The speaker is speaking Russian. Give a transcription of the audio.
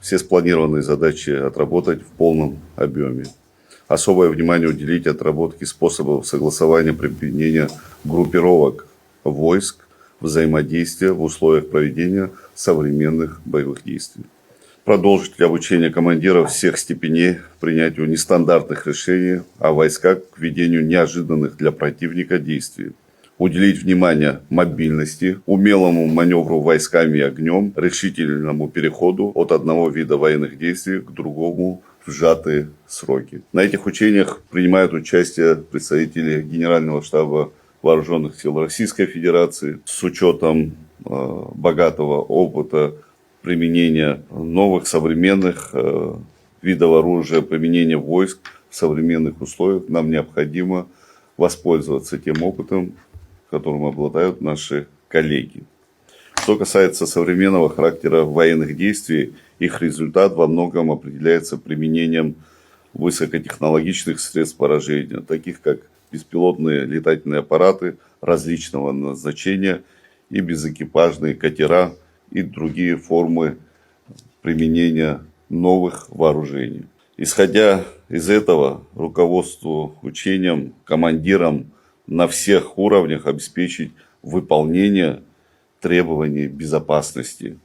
все спланированные задачи отработать в полном объеме. Особое внимание уделить отработке способов согласования применения группировок войск, взаимодействия в условиях проведения современных боевых действий. Продолжить обучение командиров всех степеней принятию нестандартных решений о войсках к ведению неожиданных для противника действий. Уделить внимание мобильности, умелому маневру войсками и огнем, решительному переходу от одного вида военных действий к другому в сжатые сроки. На этих учениях принимают участие представители Генерального штаба Вооруженных сил Российской Федерации с учетом богатого опыта применения новых современных видов оружия, применения войск в современных условиях. Нам необходимо воспользоваться тем опытом, которым обладают наши коллеги. Что касается современного характера военных действий, их результат во многом определяется применением высокотехнологичных средств поражения, таких как беспилотные летательные аппараты различного назначения и безэкипажные катера и другие формы применения новых вооружений. Исходя из этого, руководству учением, командирам на всех уровнях обеспечить выполнение требований безопасности